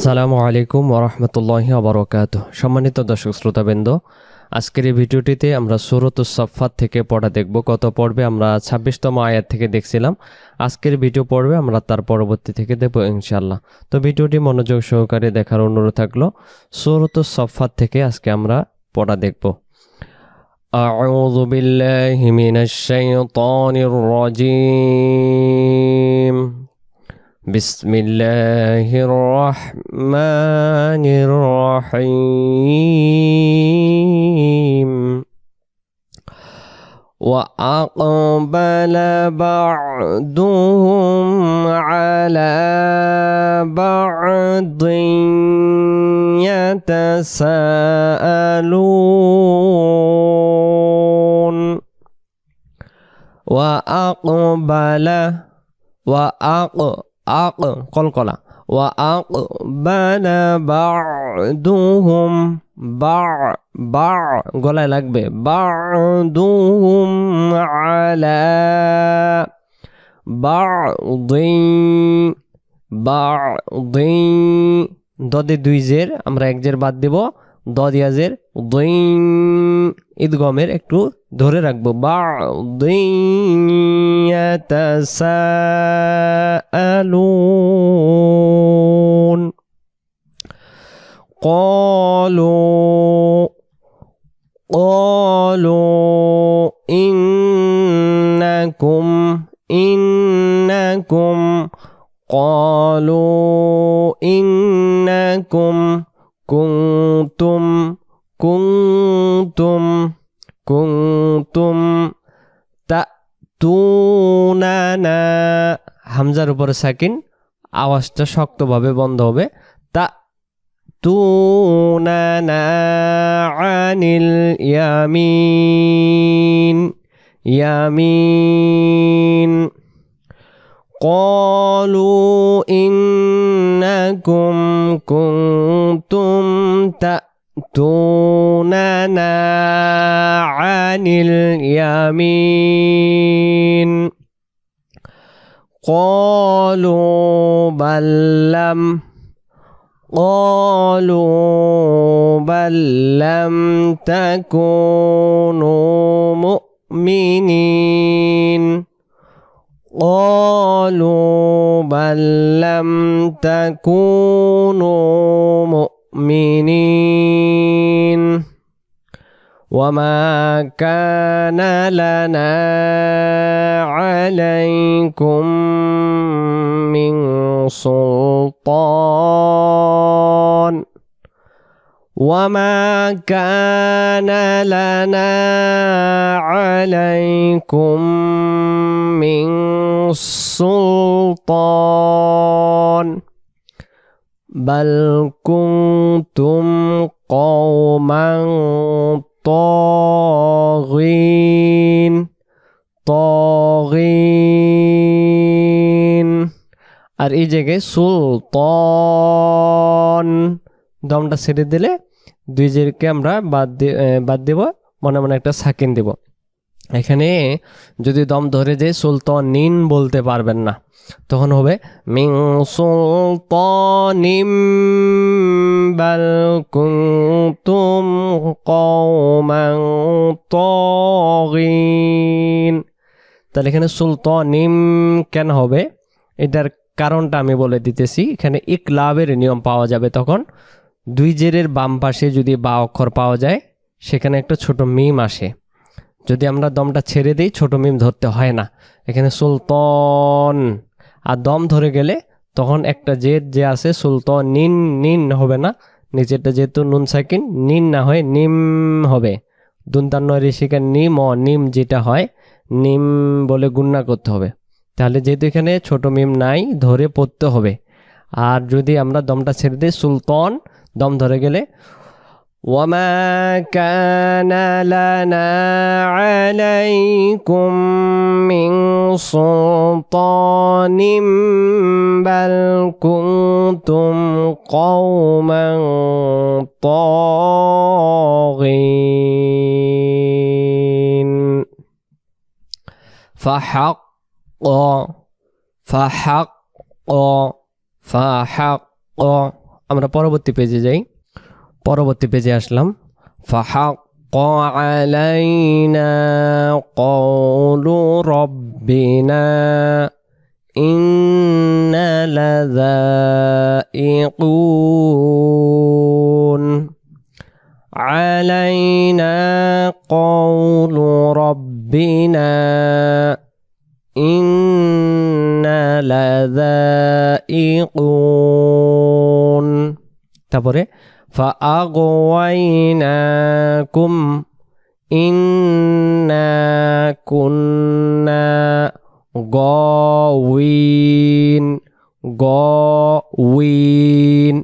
আসসালামু আলাইকুম ওয়া রাহমাতুল্লাহি ওয়া বারাকাতুহু। সম্মানিত দর্শক শ্রোতাবৃন্দ, আজকের এই ভিডিওটিতে আমরা সূরাতুস সাফফাত থেকে পড়া দেখব। গত পর্বে আমরা 26তম আয়াত থেকে দেখছিলাম। আজকের ভিডিও পর্বে আমরা তার পরবর্তী থেকে দেখব ইনশাআল্লাহ। তো ভিডিওটি মনোযোগ সহকারে দেখার অনুরোধ থাকলো। সূরাতুস সাফফাত থেকে আজকে আমরা পড়া দেখব। আউযু বিল্লাহি মিনাশ শাইতানির রাজীম। بسم الله الرحمن الرحيم وأقبل بعضهم على بعض يتساءلون কলকলা وأقبل بعضهم গলায় লাগবে بعضهم على بعض দদে দুই জের আমরা এক জের বাদ দেব, দদিয়া জের ঈদগমের একটু ধরে রাখবো। يتساءلون قالوا إنكم كنتم تأتوننا হামজার উপরে সাকিন, আওয়াজটা শক্তভাবে বন্ধ হবে। تأتوننا عن اليمين قالوا إنكم كنتم تأتوننا عن اليمين قالوا بل لم تكونوا مؤمنين وما كان لنا عليكم من سلطان بل كنتم قوما طاغين আর এই জায়গায় সুলতান দমটা ছেড়ে দিলে দুই জেরকে আমরা বাদ দেব, মনে মনে একটা সাকিন দেব। এখানে যদি দম ধরে যে সুলতানিন বলতে পারবেন না, তখন হবে মিন সুলতানিম বাল কুনতুম কওমান তাগিন। তাহলে এখানে সুলতানিম কেন হবে, এটার কারণটা আমি বলে দিতেছি। এখানে ইকলাবের নিয়ম পাওয়া যাবে। তখন দুই জেরের বাম পাশে যদি বা অক্ষর পাওয়া যায়, সেখানে একটা ছোট মিম আসে। যদি আমরা দমটা ছেড়ে দিই, ছোট মিম ধরতে হয় না। এখানে সুলতান আর দম ধরে গেলে তখন একটা জেদ যে আছে সুলতান নিন হবে না, নিচেরটা যেহেতু নুন সাকিন নিন না হয় নিম হবে। দুন্তান্ন ঋষিকার নিম যেটা হয় নিম বলে গুণনা করতে হবে। তাহলে যেহেতু এখানে ছোট মিম নাই, ধরে পড়তে হবে। আর যদি আমরা দমটা ছেড়ে দিই, সুলতান দম ধরে গেলে وما كان لنا عليكم من سلطان بل كنتم قوما طاغين فحق আমরা পরবর্তী পেজে যাই। পরবর্তী পেজে আসলাম। ফাহাক্কা আলাইনা কওলু রাব্বিনা ইন্না লাযাইকুন। আলাইনা কওলু রাব্বিনা ইন্না লাযাইকুন। তারপরে ফাআগওয়াইনাকুম ইন্না কুন্না গাওয়িন। গাওয়িন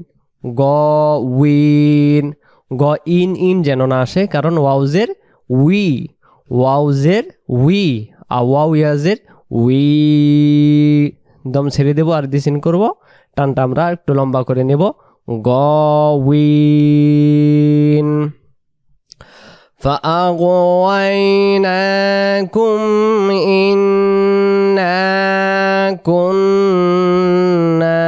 গাওয়িন গ ইন যেন না আসে, কারণ ওয়াউজের উই ওয়াও ইয়াজের উই। দম ছেড়ে দেবো আর দিসিন করব, টানটা আমরা একটু লম্বা করে নেব। গাওয়িন। ফাআগওয়াইনাকুম ইন্না কুন্না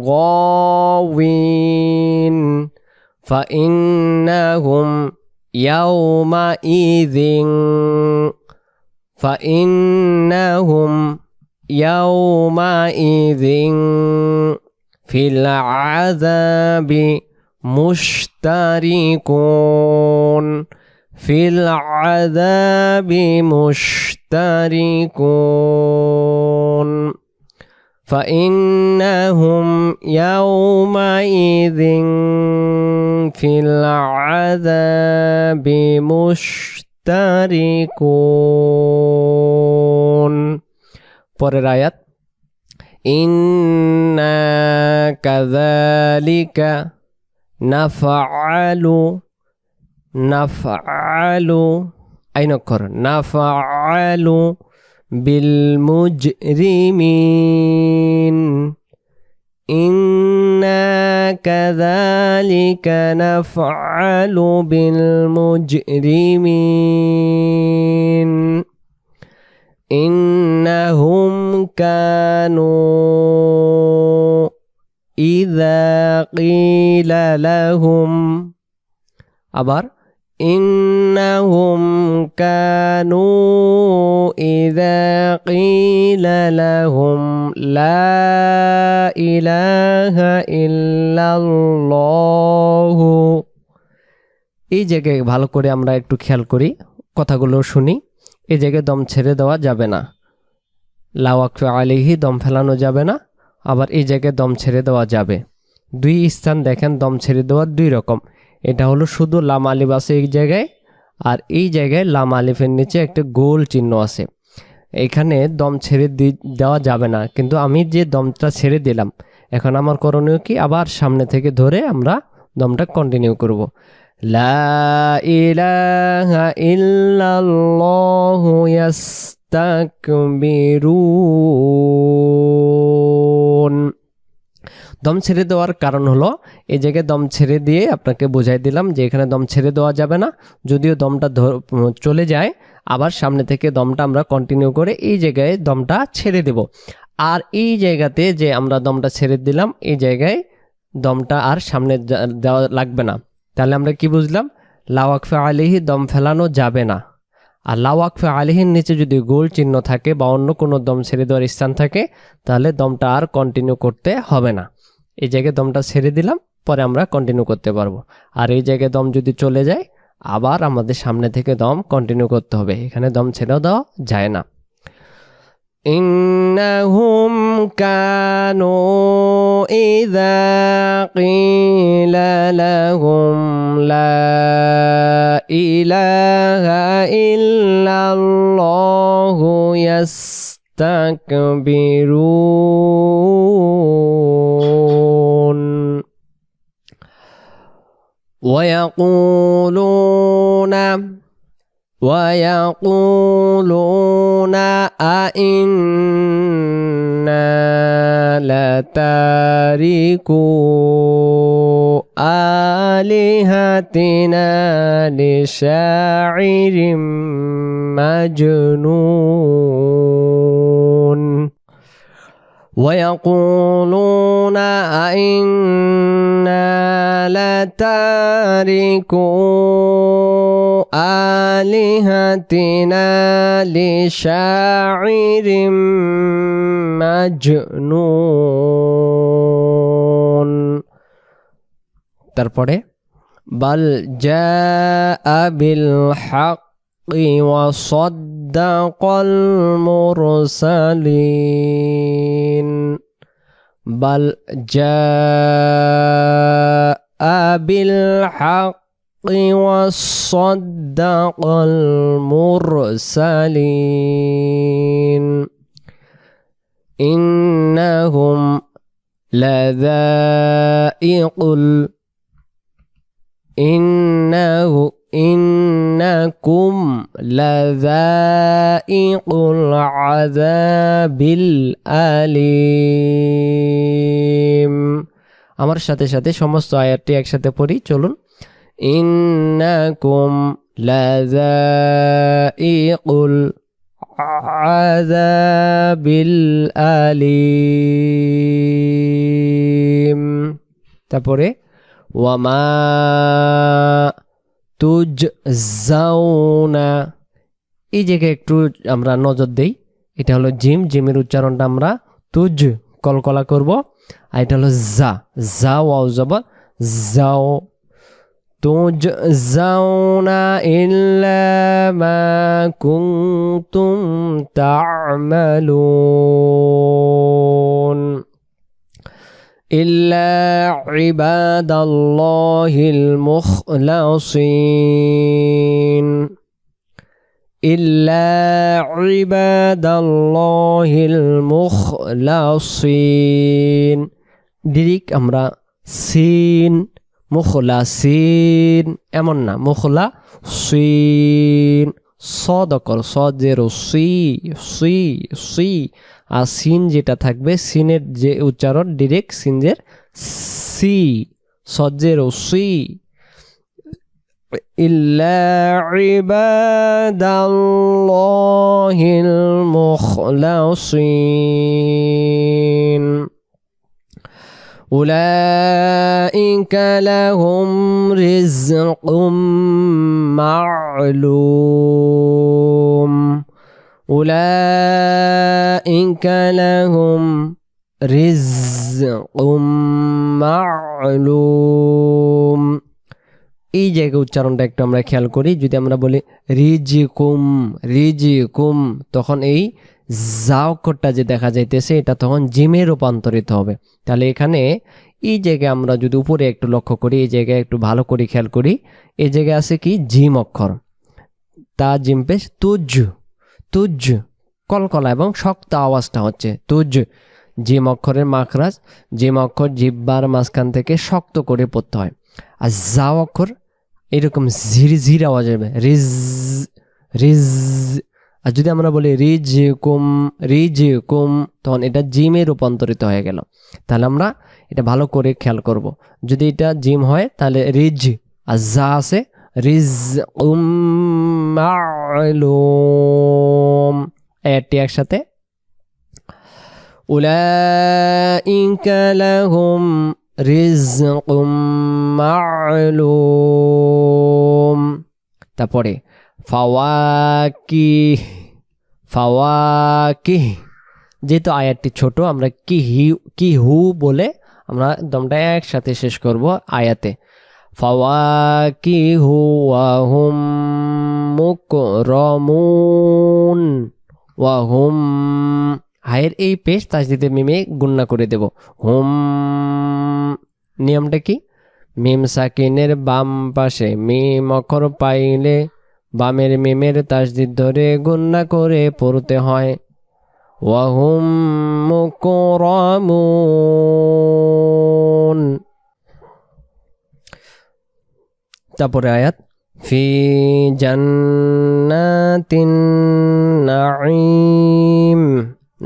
গাওয়িন। فإنهم يومئذ في العذاب مشتركون. فإنهم يومئذ في العذاب مشتركون. পরের আয়াত ইন্না কাযালিকা নাফআলু আইনক্ষর নাফআলু বিল মুজরিমিন। ইন্না কাযালিকা নাফআলু বিল মুজরিমিন। ইন্নাহুম কানু ইযা ক্বিলা লাহুম। আবার ইন্নাহুম কানু ইযা ক্বিলা লাহুম লা ইলাহা ইল্লাল্লাহু। এই জায়গায় ভালো করে আমরা একটু খেয়াল করি, কথাগুলো শুনি। এই জায়গায় দম ছেড়ে দেওয়া যাবে না, লা ওয়াকফ আলাইহি দম ফেলানো যাবে না, আবার এই জায়গায় দম ছেড়ে দেওয়া যাবে। দুই স্থান দেখেন দম ছেড়ে দেওয়ার দুই রকম। এটা হলো শুধু লাম আলিফ আছে এই জায়গায়, আর এই জায়গায় লাম আলিফের নিচে একটা গোল চিহ্ন আছে। এখানে দম ছেড়ে দেওয়া যাবে না, কিন্তু আমি যে দমটা ছেড়ে দিলাম, এখন আমার করণীয় কি, আবার সামনে থেকে ধরে আমরা দমটা কন্টিনিউ করব। লা ইলাহা ইল্লাল্লাহু ইয়াস্তাকবিরুন। দম ছেড়ে দেওয়ার কারণ হলো এই জায়গায় দম ছেড়ে দিয়ে আপনাকে বোঝাই দিলাম যে এখানে দম ছেড়ে দেওয়া যাবে না। যদিও দমটা চলে যায়, আবার সামনে থেকে দমটা আমরা কন্টিনিউ করে এই জায়গায় দমটা ছেড়ে দেব। আর এই জায়গাতে যে আমরা দমটা ছেড়ে দিলাম, এই জায়গায় দমটা আর সামনে দেওয়া লাগবে না। তাহলে আমরা কি বুঝলাম, লা ওয়াকফে আলাইহি দম ফেলানো যাবে না। আর লা ওয়াকফে আলাইহির নিচে যদি গোল চিহ্ন থাকে বা অন্য কোনো দম ছেড়ে দেওয়ার স্থান থাকে, তাহলে দমটা আর কন্টিনিউ করতে হবে না। এই জায়গায় দমটা ছেড়ে দিলাম, পরে আমরা কন্টিনিউ করতে পারবো। আর এই জায়গায় দম যদি চলে যায়, আবার আমাদের সামনে থেকে দম কন্টিনিউ করতে হবে, এখানে দম ছেড়েও দেওয়া যায় না। ইন্নাহুম কানু ইযা ক্বিলা লাহুম লা ইলাহা ইল্লাল্লাহু ইয়াস্তাকবিরুন। ويقولون أئنا لتاركو آلهتنا لشاعر مجنون ويقولون أئنا لتاركو آلهتنا لشاعر مجنون তারপরে بل جاء بالحق وصدق المرسلين بل جاء بالحق وصدق المرسلين إنهم إنكم لذائق العذاب الأليم আমার সাথে সাথে সমস্ত আয়াতটি একসাথে পড়ি চলুন إنكم لذائق العذاب الأليم তারপরে ওয়ামা তুজজাউনা এই জায়গায় একটু আমরা নজর দেই এটা হলো জিমের উচ্চারণটা আমরা তুজ কলকলা করব আর এটা হলো জা ওয়াও জবর যাও তুজজাউনা ইল্লা মা কুনতুম তা'মালুন إلا عباد الله المخلصين إلا عباد الله المخلصين ডিরেক্ট আমরা সিন মুখলাসিন এমন না মুখলাসিন সদ অক্ষর সদ জেরো সি আর সিন যেটা থাকবে সিনের যে উচ্চারণ ডিরেক্ট সিনজের সি সজ্জের সি ইল্লা ইবাদাল্লাহিল মুখলাসিন উলাইকা লাহুম রিজকুম মা'লুম أولئك لهم رزق معلوم এই জায়গায় উচ্চারণটা একটু আমরা খেয়াল করি যদি আমরা বলি রিজিকুম তখন এই জা অক্ষরটা যে দেখা যাইতেছে এটা তখন জিমে রূপান্তরিত হবে তাহলে এখানে এই জায়গায় আমরা যদি উপরে একটু লক্ষ্য করি এই জায়গায় একটু ভালো করে খেয়াল করি এই জায়গায় আছে কি জিম অক্ষর তা জিম পেশ তুজ কলকলা এবং শক্ত আওয়াজটা হচ্ছে তুজ জিম অক্ষরের মাখরাজ জিম অক্ষর জিহ্বার মাঝখান থেকে শক্ত করে পড়তে হয় আর জা অক্ষর এরকম ঝির আওয়াজ হবে রিজ আর যদি আমরা বলি রিজিকুম তখন এটা জিমে রূপান্তরিত হয়ে গেল তাহলে আমরা এটা ভালো করে খেয়াল করব যদি এটা জিম হয় তাহলে রিজ আর জা আছে রিজকুম মা'লুম আয়াতটি একসাথে উলাইকা লাহুম রিজকুম মা'লুম তারপরে ফাওয়াকিহ যেহেতু আয়াতটি ছোট আমরা কিহু বলে আমরা দমটা একসাথে শেষ করব আয়াতে ফাওয়াকিহু ওয়া হুম মুকরামুন ওয়া হুম হায়ের এই পেশ তাসদিদে মিমে গুণনা করে দেব হুম নিয়মটা কি মিম সাকিনের বাম পাশে মিম অক্ষর পাইলে বামের মিমের তাসদিদ ধরে গুণনা করে পড়তে হয় ওয়া হুম মুকরামুন তারপরে আয়াত ফি জান্নাতিন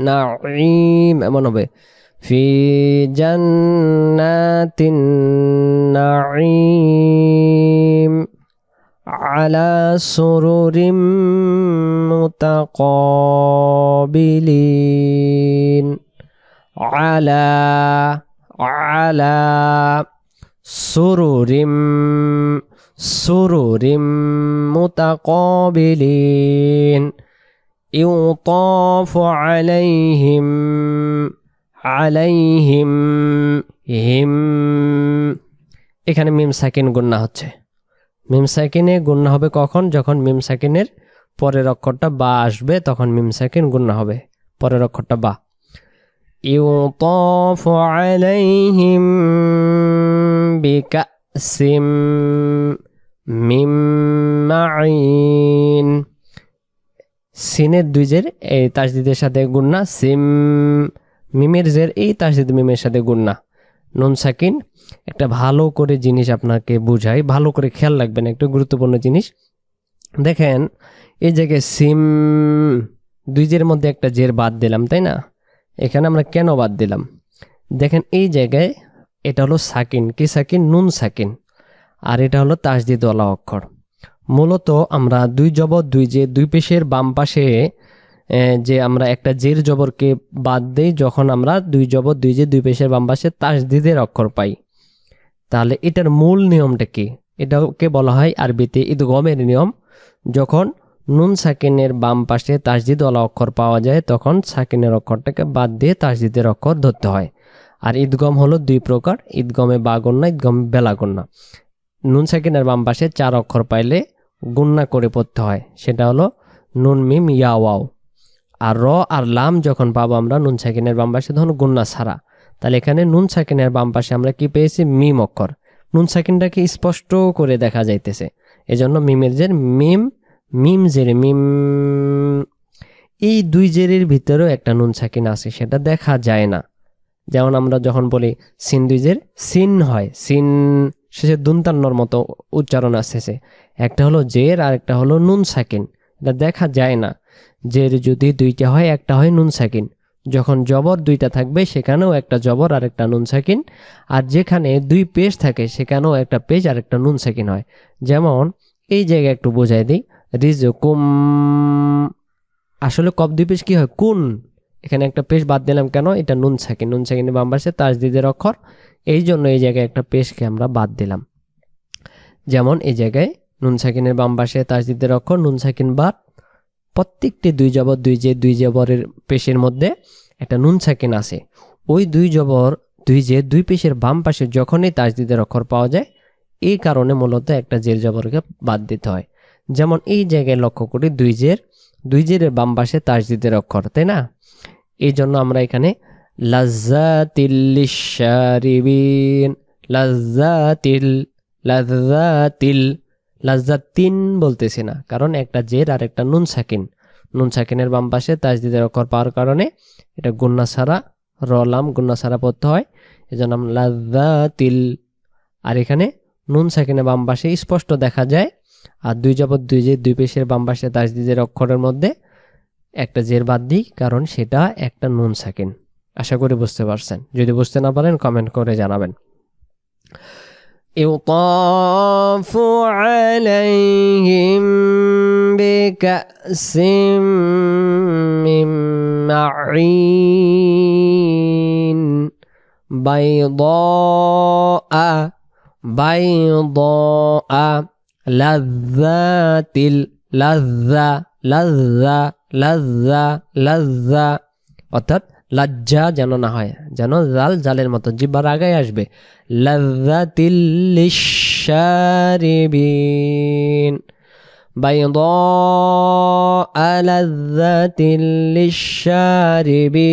নাঈম এমন হবে ফি জান্নাতিন নাঈম আলা সুরুরিম মুতাকাবিলিন আলা আলা সুরুরিম সুরুরিম মুতাকাবিলিন ইউতাফু আলাইহিম আলাইহিম হিম। এখানে মিম সাকিন গুন্না হচ্ছে। মিম সাকিনে গুন্না হবে কখন? যখন মিম সাকিনের পরের অক্ষরটা বা আসবে তখন মিম সাকিন গুন্না হবে, পরের অক্ষরটা বা। ইউতাফু আলাইহিম বিকাসিম মিম মাইন। সিনের দুই জের এই তাসদিদের সাথে গুন্না, সিম। মিমের জের এই তাসদিদ মিমের সাথে গুন্না। নুন সাকিন একটা ভালো করে জিনিস আপনাকে বুঝাই, ভালো করে খেয়াল রাখবেন, একটা গুরুত্বপূর্ণ জিনিস। দেখেন এই জায়গায় সিম দুই জের মধ্যে একটা জের বাদ দিলাম, তাই না? এখানে আমরা কেন বাদ দিলাম? দেখেন এই জায়গায় এটা হলো সাকিন, কি সাকিন? নুন সাকিন। আর এটা হলো তাসদিদওয়ালা অক্ষর। মূলত আমরা দুই জবর দুই জে দুই পেশের বাম পাশে যে আমরা একটা জের জবরকে বাদ দেই যখন আমরা দুই জবর দুই জে দুই পেশের বাম পাশে তাসদিদের অক্ষর পাই। তাহলে এটার মূল নিয়মটা কি? এটাকে বলা হয় আরবিতে ইদগমের নিয়ম। যখন নুন সাকিনের বাম পাশে তাসদিদওয়ালা অক্ষর পাওয়া যায় তখন সাকিনের অক্ষরটাকে বাদ দিয়ে তাসদিদের অক্ষর ধরতে হয়। আর ঈদগম হলো দুই প্রকার, ঈদগমে বা গুন্না, ঈদগমে বেলা গুন্না। নুন সাকিনের বাম পাশে 4 অক্ষর পাইলে গুন্না করে পড়তে হয়, সেটা হলো নুন মিম ইয়া ওয়াও। আর র আর লাম যখন পাবো আমরা নুন সাকিনের বাম পাশে তখন গুন্না ছাড়া। তাহলে এখানে নুন সাকিনের বাম পাশে আমরা কি পেয়েছি? মিম অক্ষর। নুন সাকিনটাকে স্পষ্ট করে দেখা যাইতেছে, এজন্য মিমের জের মিম, মিম জের মিম। এই দুই জেরের ভিতরেও একটা নুন সাকিন আছে, সেটা দেখা যায় না। যেমন আমরা যখন বলি সিন দুই জের সিন হয়, সিন শেষে দুনতান্নর মতো উচ্চারণ আসতেছে। একটা হলো জের আর একটা হলো নুন সাকিন, এটা দেখা যায় না। জের যদি দুইটা হয় একটা হয় নুন সাকিন, যখন জবর দুইটা থাকবে সেখানেও একটা জবর আর একটা নুন সাকিন। আর যেখানে দুই পেশ থাকে সেখানেও একটা পেশ আর একটা নুন সাকিন হয়। যেমন এই জায়গায় একটু বোঝাই দিই, রিজকুম আসলে কব দুই পেশ কি হয়? কুন। এখানে একটা পেশ বাদ দিলাম কেন? এটা নুন সাকিন, নুন সাকিনের বাম পাশে তাসদিদের অক্ষর, এই জন্য এই জায়গায় একটা পেশকে আমরা বাদ দিলাম। যেমন এই জায়গায় নুন সাকিনের বাম পাশে তাসদিদের অক্ষর নুন সাকিন বাদ, প্রত্যেকটি দুই জবর দুই জে দুই জবরের পেশের মধ্যে একটা নুন সাকিন আছে। ওই দুই জবর দুই জে দুই পেশের বাম পাশে যখনই তাসদিদের অক্ষর পাওয়া যায় এই কারণে মূলত একটা জের জবরকে বাদ দিতে হয়। যেমন এই জায়গায় লক্ষ্য করি দুই জেরের বাম পাশে তাসদিদের অক্ষর, তাই না? এই জন্য আমরা এখানে লাজ্জাতিল লিশারিবিন, লাজ্জাতিল লাজ্জাতিল লাজ্জাতিন বলতেছি না, কারণ একটা জের আর একটা নুন সাকিন। নুন সাকিনের বাম পাশে তাসদিদের অক্ষর পাওয়ার কারণে এটা গুন্না ছাড়া, রলাম গুন্না ছাড়া পড়তে হয়, এজন্য আমরা লাজ্জাতিল। আর এখানে নুন সাকিনের বাম পাশে স্পষ্ট দেখা যায়, আর দুই জবর দুই জে দুই পেশের বাম পাশে তাসদিদের অক্ষরের মধ্যে একটা জের বাদ দিই, কারণ সেটা একটা নুন সাকিন। আশা করি বুঝতে পারছেন। যদি বুঝতে না পারেন কমেন্ট করে জানাবেন। ইউতাফু আলাইহিম বিকাসিম মিন মাইন বাইদা বাইদা লাজ্জাতিল লাজ্জা লাজ্জা লাজ্জা লাজ্জা, অর্থাৎ লজ্জা যেন না হয়, যেন জাল জালের মতো জিহ্বার আগায় আসবে। লাজ্জাতিল লিশারিবিন বাইদা লাজ্জাতিল লিশারিবিন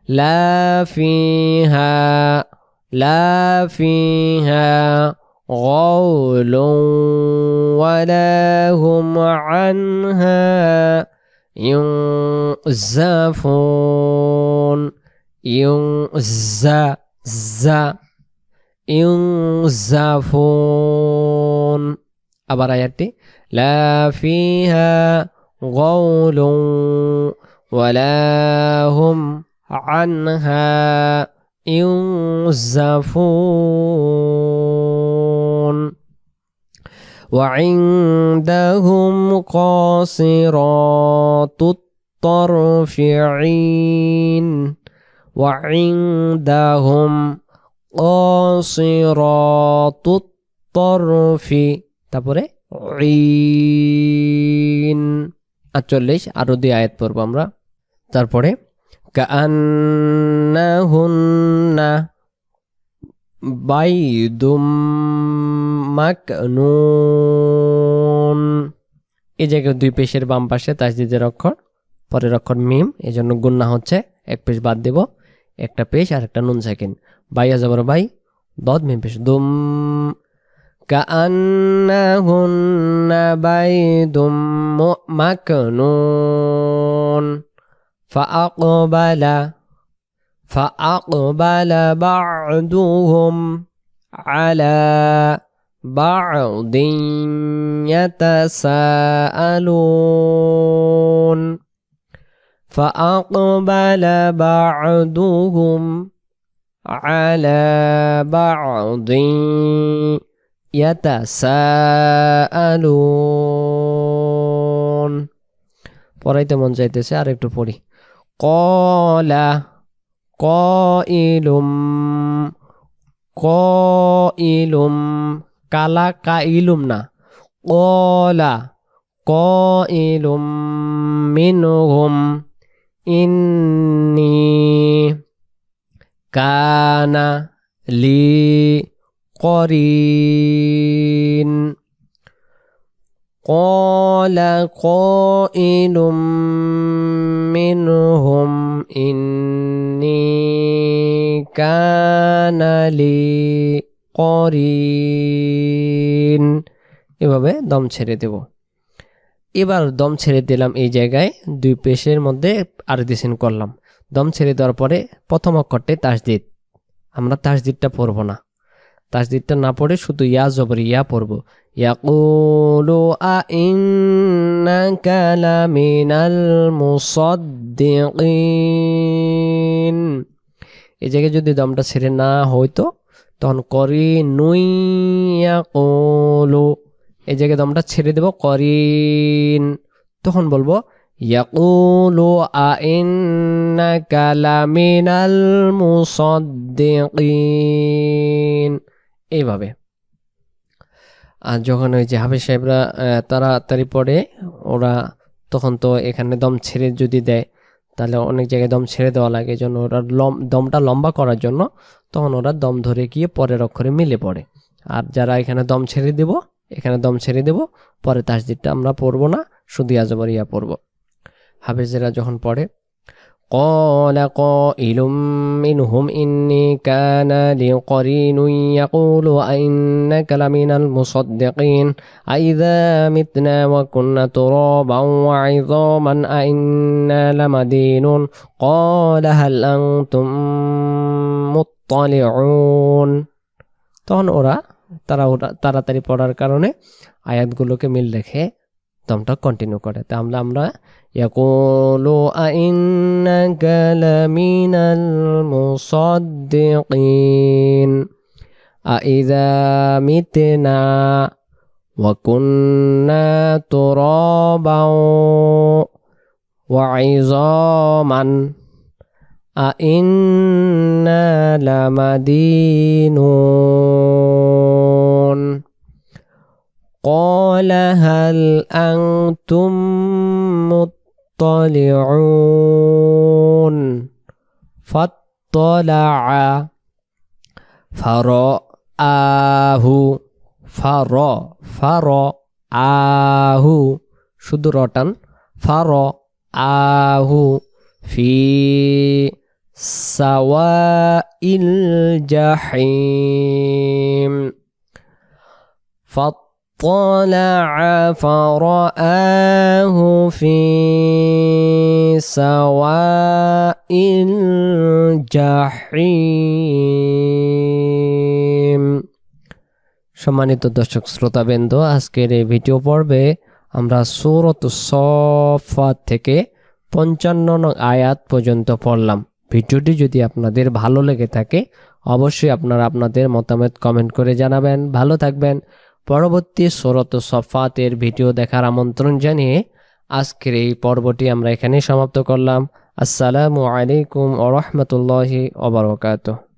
লা ফিহা غول ولا هم عنها ينزفون ينزفون। আবার আয়াতটি লা ফিহা غول ولا هم عنها ينزفون وعندهم قاصرات الطرف عين وعندهم قاصرات الطرف তারপরে عين 48 আরো দুই আয়াত পড়ব আমরা তারপরে كأنهن بيض মাকনুন এই জায়গায় দুই পেশের বাম পাশে তাসদিদের অক্ষর পরের অক্ষর মিম এজন্য গুন্না হচ্ছে এক পেশ বাদ দেব একটা পেশ আর একটা নুন সাকিন বাইয়া জবর বাই দদ মিম পেশ দুম কাআন্নাহুন্না বাইদুম মাকনুন فأقبل بعضهم على بعض يتساءلون فأقبل بعضهم على بعض يتساءلون পড়াইতে মন চাইতেছে আর একটু পড়ি কলা কইলুম কালা কাইলুম না কলা কইলুম মিনহুম ইন্নি কানা লি করিন قال قائل منهم إني كان لي قرين এভাবে দম ছেড়ে দেব এবার দম ছেড়ে দিলাম এই জায়গায় দুই পেশের মধ্যে আরদিসিন করলাম দম ছেড়ে দেওয়ার পরে প্রথম অক্ষরটি তাসদিদ আমরা তাসদিদটা পড়ব না তাসদিদটা না পড়ে শুধু ইয়া জবর ইয়া পড়ব ইয়াকুলু আইন্নাকা লামিনাল মুসাদ্দিকিন এই জায়গায় যদি দমটা ছেড়ে না হইতো তখন করিনুই ইয়াকুলু এই জায়গায় দমটা ছেড়ে দেব করিন তখন বলবো ইয়াকুলু আইন্নাকা লামিনাল মুসাদ্দিকিন এইভাবে আর যখন ওই যে হাফেজ সাহেবরা তাড়াতাড়ি পড়ে ওরা তখন তো এখানে দম ছেড়ে যদি দেয় তাহলে অনেক জায়গায় দম ছেড়ে দেওয়া লাগে এই জন্য ওরা দমটা লম্বা করার জন্য তখন ওরা দম ধরে গিয়ে পরের অক্ষরে মিলে পড়ে আর যারা এখানে দম ছেড়ে দেব এখানে দম ছেড়ে দেব পরে তাসদিদটা আমরা পড়বো না শুধু ইয়া জবর ইয়া পড়বো হাফেজেরা যখন পড়ে قال قائل منهم إني كان لي قرين يقول أئنك لمن المصدقين أئذا متنا وكنا ترابا وعظاما أئنا لمدينون قال هل أنتم مطلعون তখন ওরা তাড়াতাড়ি পড়ার কারণে আয়াতগুলোকে মিল রেখে দমটা কন্টিনিউ করে তা আমরা ইয়াকুলু আইন্নাকা লামিনাল মুসাদ্দিকিন আইযা মিতনা ওয়া কুন্না তুরাবাও ওয়া ইযামান আইন্না লামাদিনুন قال هل أنتم مطلعون فاطلع فرآه فرآه শুধু রটান فرآه في سواء الجحيم طلع فرآه في سواء الجحيم সম্মানিত দর্শক শ্রোতাবৃন্দ আজকের এই ভিডিও পর্বে আমরা সূরাতুস সাফফাত থেকে 55 নং আয়াত পর্যন্ত পড়লাম ভিডিওটি যদি আপনাদের ভালো লেগে থাকে অবশ্যই আপনারা আপনাদের মতামত কমেন্ট করে জানাবেন ভালো থাকবেন পরবর্তী সূরাতুস সাফফাতের ভিডিও দেখার আমন্ত্রণ জানিয়ে আজকের এই পর্বটি আমরা এখানেই সমাপ্ত করলাম। আসসালামু আলাইকুম ওয়া রাহমাতুল্লাহি ওয়া বারাকাতুহু।